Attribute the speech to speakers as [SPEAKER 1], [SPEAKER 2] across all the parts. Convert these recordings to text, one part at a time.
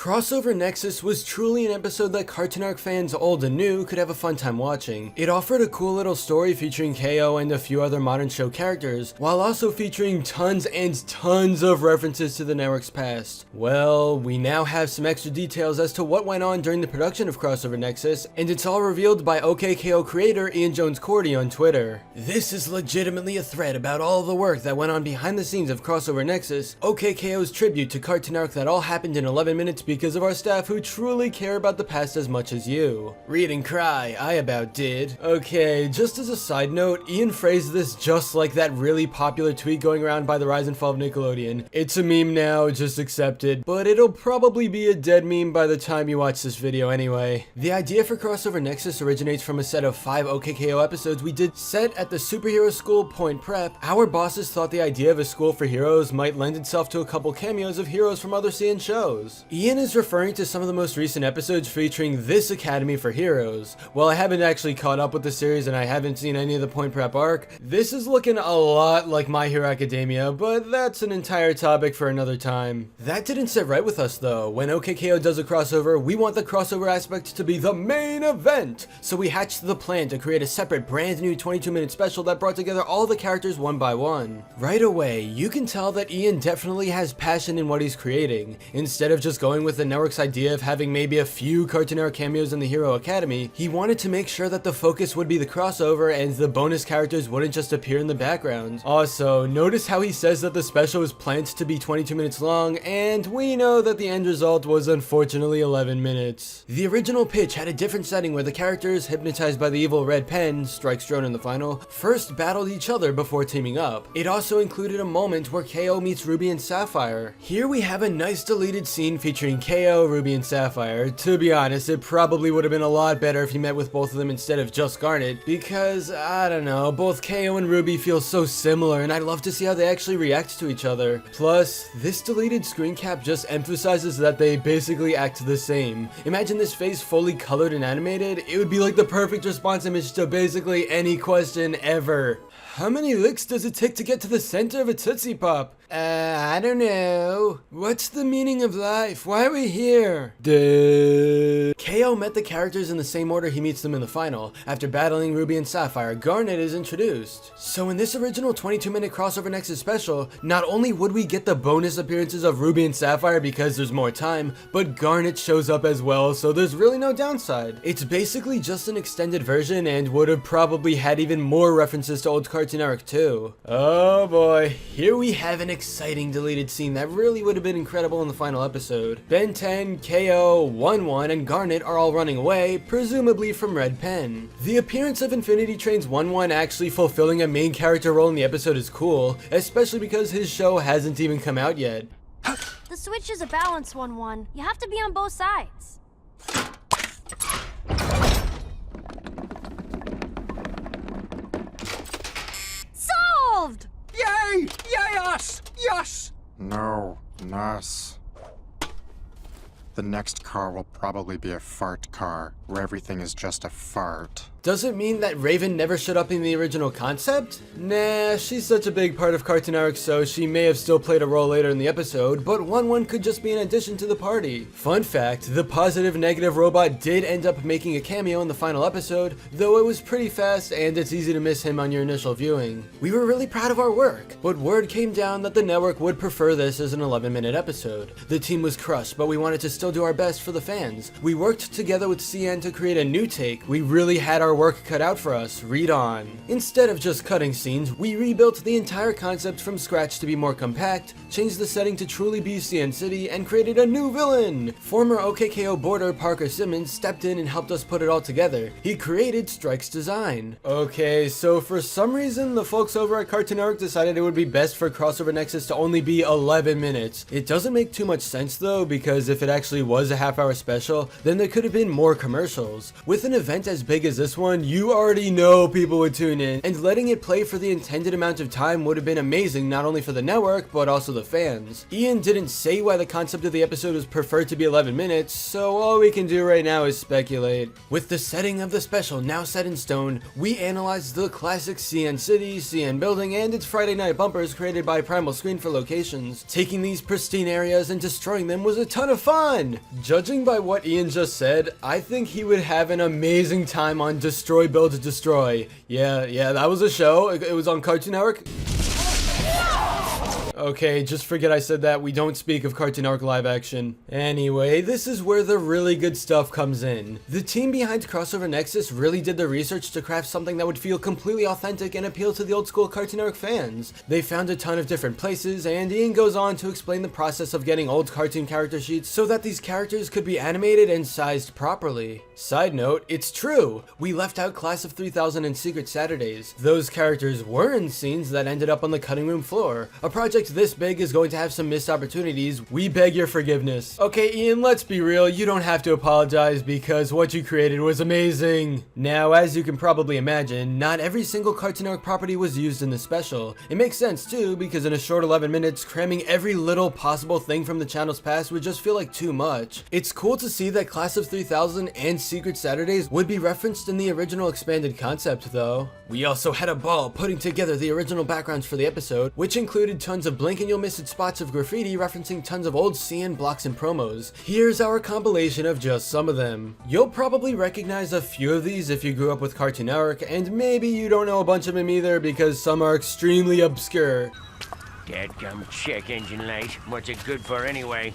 [SPEAKER 1] Crossover Nexus was truly an episode that Cartoon Arc fans old and new could have a fun time watching. It offered a cool little story featuring KO and a few other modern show characters, while also featuring tons and tons of references to the network's past. Well, we now have some extra details as to what went on during the production of Crossover Nexus, and it's all revealed by OKKO creator Ian Jones-Cordy on Twitter. This is legitimately a thread about all the work that went on behind the scenes of Crossover Nexus, OKKO's tribute to Cartoon Arc that all happened in 11 minutes because of our staff who truly care about the past as much as you. Read and cry, I about did. Okay, just as a side note, Ian phrased this just like that really popular tweet going around by the rise and fall of Nickelodeon. It's a meme now, just accept it, but it'll probably be a dead meme by the time you watch this video anyway. The idea for Crossover Nexus originates from a set of 5 OKKO episodes we did set at the superhero school Point Prep. Our bosses thought the idea of a school for heroes might lend itself to a couple cameos of heroes from other CN shows. Ian is referring to some of the most recent episodes featuring this Academy for Heroes. While I haven't actually caught up with the series and I haven't seen any of the Point Prep arc, this is looking a lot like My Hero Academia, but that's an entire topic for another time. That didn't sit right with us though. When OKKO does a crossover, we want the crossover aspect to be the main event! So we hatched the plan to create a separate brand new 22-minute special that brought together all the characters one by one. Right away, you can tell that Ian definitely has passion in what he's creating. Instead of just going with the network's idea of having maybe a few Cartoon Arc cameos in the Hero Academy, he wanted to make sure that the focus would be the crossover and the bonus characters wouldn't just appear in the background. Also, notice how he says that the special was planned to be 22 minutes long, and we know that the end result was unfortunately 11 minutes. The original pitch had a different setting where the characters, hypnotized by the evil red pen, strikes drone in the final, first battled each other before teaming up. It also included a moment where KO meets Ruby and Sapphire. Here we have a nice deleted scene featuring KO, Ruby, and Sapphire. To be honest, it probably would have been a lot better if he met with both of them instead of just Garnet, because, I don't know, both KO and Ruby feel so similar and I'd love to see how they actually react to each other. Plus, this deleted screen cap just emphasizes that they basically act the same. Imagine this face fully colored and animated, it would be like the perfect response image to basically any question ever. How many licks does it take to get to the center of a Tootsie Pop? I don't know. What's the meaning of life? Why are we here? Duh. KO met the characters in the same order he meets them in the final. After battling Ruby and Sapphire, Garnet is introduced. So in this original 22-minute Crossover Nexus special, not only would we get the bonus appearances of Ruby and Sapphire because there's more time, but Garnet shows up as well, so there's really no downside. It's basically just an extended version and would have probably had even more references to old Cartoon Arc too. Oh boy, here we have an exciting deleted scene that really would have been incredible in the final episode. Ben 10, KO, 1-1, and Garnet are all running away, presumably from Red Pen. The appearance of Infinity Train's 1-1 actually fulfilling a main character role in the episode is cool, especially because his show hasn't even come out yet.
[SPEAKER 2] The switch is a balanced 1-1. You have to be on both sides. Solved!
[SPEAKER 3] Yay! Yay us! Yes!
[SPEAKER 4] No, Nos. The next car will probably be a fart car, where everything is just a fart.
[SPEAKER 1] Does it mean that Raven never showed up in the original concept? Nah, she's such a big part of Cartoon Arc, so she may have still played a role later in the episode, but 1-1 could just be an addition to the party. Fun fact, the positive-negative robot did end up making a cameo in the final episode, though it was pretty fast and it's easy to miss him on your initial viewing. We were really proud of our work, but word came down that the network would prefer this as an 11-minute episode. The team was crushed, but we wanted to still do our best for the fans. We worked together with CN to create a new take. We really had our work cut out for us, read on. Instead of just cutting scenes, we rebuilt the entire concept from scratch to be more compact, changed the setting to truly be CN City, and created a new villain! Former OKKO boarder Parker Simmons stepped in and helped us put it all together. He created Strike's design. Okay, so for some reason, the folks over at Cartoon Arc decided it would be best for Crossover Nexus to only be 11 minutes. It doesn't make too much sense though, because if it actually was a half-hour special, then there could have been more commercials. With an event as big as this one, you already know people would tune in, and letting it play for the intended amount of time would have been amazing not only for the network, but also the fans. Ian didn't say why the concept of the episode was preferred to be 11 minutes, so all we can do right now is speculate. With the setting of the special now set in stone, we analyzed the classic CN City, CN building, and its Friday night bumpers created by Primal Screen for locations. Taking these pristine areas and destroying them was a ton of fun! Judging by what Ian just said, I think he would have an amazing time on Destroy Build Destroy. Yeah, that was a show. It was on Cartoon Network. Okay, just forget I said that. We don't speak of Cartoon Network live action. Anyway, this is where the really good stuff comes in. The team behind Crossover Nexus really did the research to craft something that would feel completely authentic and appeal to the old school Cartoon Network fans. They found a ton of different places, and Ian goes on to explain the process of getting old cartoon character sheets so that these characters could be animated and sized properly. Side note, it's true! We left out Class of 3000 and Secret Saturdays. Those characters were in scenes that ended up on the cutting room floor. A project this big is going to have some missed opportunities. We beg your forgiveness. Okay, Ian, let's be real. You don't have to apologize because what you created was amazing. Now, as you can probably imagine, not every single Cartoon Network property was used in the special. It makes sense too, because in a short 11 minutes, cramming every little possible thing from the channel's past would just feel like too much. It's cool to see that Class of 3000 and Secret Saturdays would be referenced in the original expanded concept though. We also had a ball putting together the original backgrounds for the episode, which included tons of blink and you'll miss it spots of graffiti referencing tons of old CN blocks and promos. Here's our compilation of just some of them. You'll probably recognize a few of these if you grew up with Cartoon Network, and maybe you don't know a bunch of them either because some are extremely obscure.
[SPEAKER 5] Dadgum check engine light. What's it good for anyway?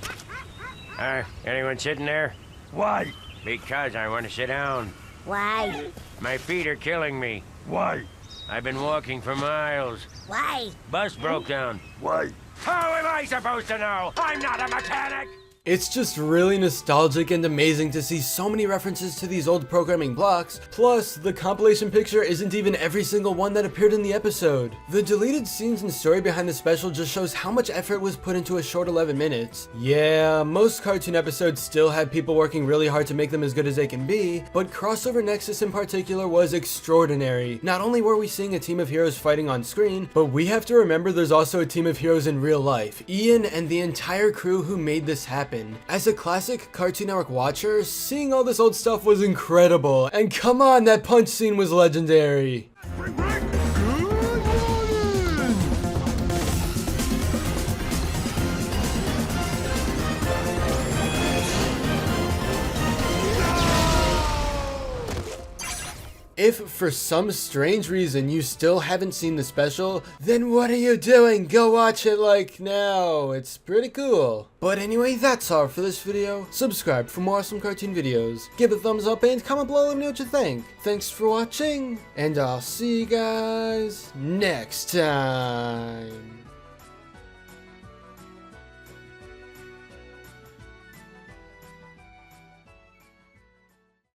[SPEAKER 5] Anyone sitting there?
[SPEAKER 3] Why?
[SPEAKER 5] Because I want to sit down.
[SPEAKER 6] Why?
[SPEAKER 5] My feet are killing me.
[SPEAKER 3] Why?
[SPEAKER 5] I've been walking for miles.
[SPEAKER 6] Why?
[SPEAKER 5] Bus broke down.
[SPEAKER 3] Why?
[SPEAKER 5] How am I supposed to know? I'm not a mechanic!
[SPEAKER 1] It's just really nostalgic and amazing to see so many references to these old programming blocks, plus the compilation picture isn't even every single one that appeared in the episode. The deleted scenes and story behind the special just shows how much effort was put into a short 11 minutes. Yeah, most cartoon episodes still have people working really hard to make them as good as they can be, but Crossover Nexus in particular was extraordinary. Not only were we seeing a team of heroes fighting on screen, but we have to remember there's also a team of heroes in real life, Ian and the entire crew who made this happen. As a classic Cartoon Network watcher, seeing all this old stuff was incredible, and come on, that punch scene was legendary. If for some strange reason you still haven't seen the special, then what are you doing? Go watch it like now. It's pretty cool. But anyway, that's all for this video. Subscribe for more awesome cartoon videos. Give it a thumbs up and comment below and let me know what you think. Thanks for watching, and I'll see you guys next time.